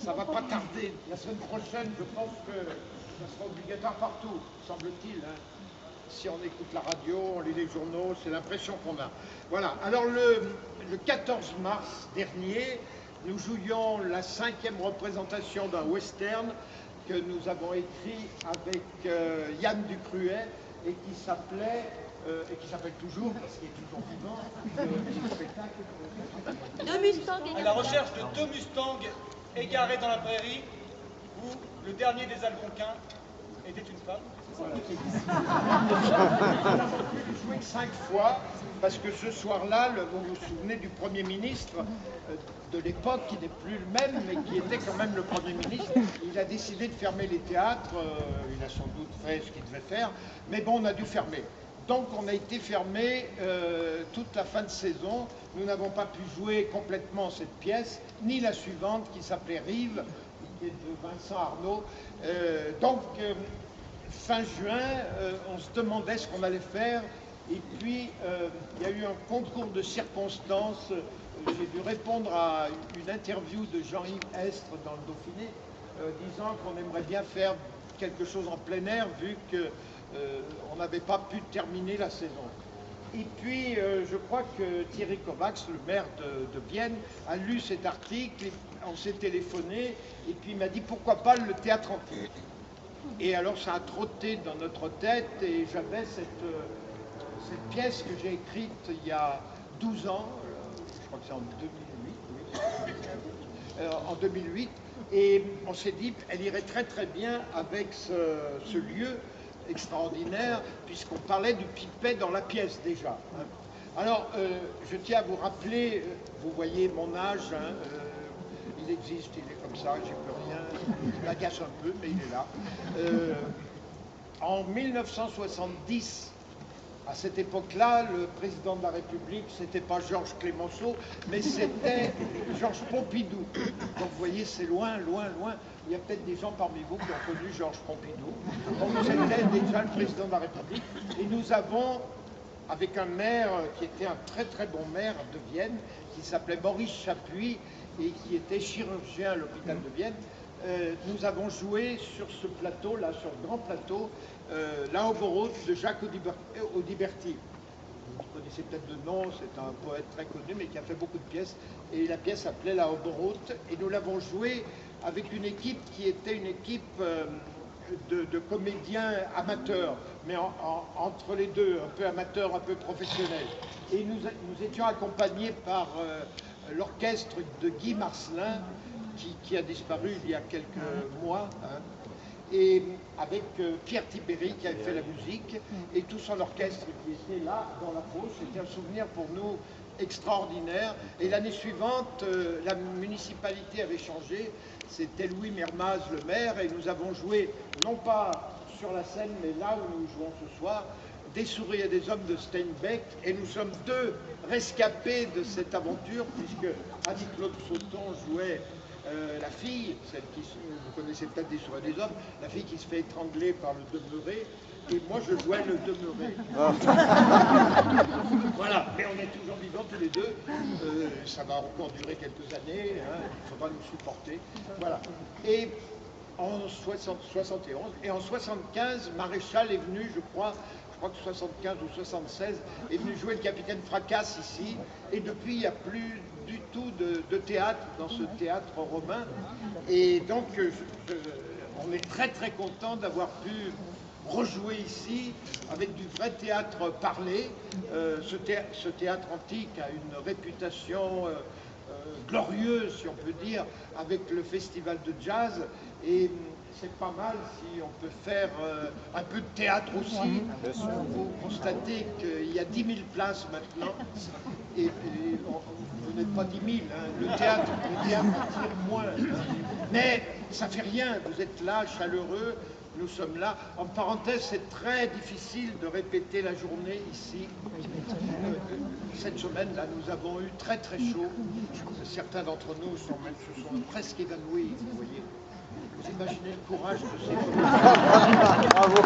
ça va pas tarder. La semaine prochaine, je pense que ça sera obligatoire partout, semble-t-il. Hein. Si on écoute la radio, on lit les journaux, c'est l'impression qu'on a. Voilà. Alors le 14 mars dernier, nous jouions la 5e représentation d'un western que nous avons écrit avec Yann Ducruet et qui s'appelait, et qui s'appelle toujours, parce qu'il est toujours vivant, le spectacle. Deux Mustangs À la recherche de 2 Mustangs égarés dans la prairie, où le dernier des Algonquins était une femme. Voilà, on a pu jouer 5 fois, parce que ce soir-là, vous vous souvenez du Premier ministre de l'époque, qui n'est plus le même, mais qui était quand même le Premier ministre, il a décidé de fermer les théâtres, il a sans doute fait ce qu'il devait faire, mais bon, on a dû fermer. Donc on a été fermé toute la fin de saison. Nous n'avons pas pu jouer complètement cette pièce, ni la suivante qui s'appelait Rive, qui est de Vincent Arnaud. Fin juin, on se demandait ce qu'on allait faire. Et puis il y a eu un concours de circonstances. J'ai dû répondre à une interview de Jean-Yves Estre dans le Dauphiné, disant qu'on aimerait bien faire quelque chose en plein air, vu que on n'avait pas pu terminer la saison. Et puis, je crois que Thierry Kovacs, le maire de Vienne, a lu cet article, et on s'est téléphoné, et puis il m'a dit pourquoi pas le théâtre antique. Et alors ça a trotté dans notre tête, et j'avais cette pièce que j'ai écrite il y a 12 ans, je crois que c'est en 2008, en 2008, et on s'est dit elle irait très très bien avec ce lieu extraordinaire, puisqu'on parlait du pipet dans la pièce déjà. Hein. Alors, je tiens à vous rappeler, vous voyez mon âge, hein, il existe, il est comme ça, j'ai plus rien, il m'agace un peu, mais il est là. En 1970, à cette époque-là, le président de la République, c'était pas Georges Clemenceau, mais c'était Georges Pompidou. Donc vous voyez, c'est loin, loin, loin. Il y a peut-être des gens parmi vous qui ont connu Georges Pompidou. Donc c'était déjà le président de la République. Et nous avons, avec un maire qui était un très très bon maire de Vienne, qui s'appelait Maurice Chapuis et qui était chirurgien à l'hôpital de Vienne, nous avons joué sur ce plateau-là, sur le grand plateau, La Hoberoute de Jacques Audiberti. Vous connaissez peut-être de nom, c'est un poète très connu, mais qui a fait beaucoup de pièces. Et la pièce s'appelait La Hoberoute, et nous l'avons jouée avec une équipe qui était une équipe de comédiens amateurs, mais entre les deux, un peu amateurs, un peu professionnels. Et nous étions accompagnés par l'orchestre de Guy Marcelin, qui a disparu il y a quelques mois, hein, et avec Pierre Tibéry qui avait fait la musique, et tout son orchestre qui était là dans la fosse. C'était un souvenir pour nous extraordinaire. Et l'année suivante, la municipalité avait changé, c'était Louis Mermaz le maire, et nous avons joué, non pas sur la scène, mais là où nous jouons ce soir, Des souris et des hommes de Steinbeck, et nous sommes deux rescapés de cette aventure, puisque Annie-Claude Sauton jouait la fille, celle qui, vous connaissez peut-être Des souris et des hommes, la fille qui se fait étrangler par le demeuré, et moi je jouais le demeuré. Voilà, mais on est toujours vivants tous les deux, ça va encore durer quelques années, hein, il faudra nous supporter. Voilà. Et en 71, et en 75, Maréchal est venu, je crois que 75 ou 76, est venu jouer le capitaine Fracasse ici, et depuis il n'y a plus du tout de théâtre dans ce théâtre romain, et donc on est très très content d'avoir pu rejouer ici avec du vrai théâtre parlé. Ce théâtre antique a une réputation glorieuse, si on peut dire, avec le festival de jazz, et c'est pas mal si on peut faire un peu de théâtre aussi. Vous constatez qu'il y a 10 000 places maintenant, et vous n'êtes pas 10 000, hein. Le théâtre attire moins, hein. Mais ça fait rien, vous êtes là, chaleureux, nous sommes là. En parenthèse, c'est très difficile de répéter la journée ici. Cette semaine-là, nous avons eu très très chaud. Certains d'entre nous se sont presque évanouis, vous voyez. Vous imaginez le courage de ces... Bravo.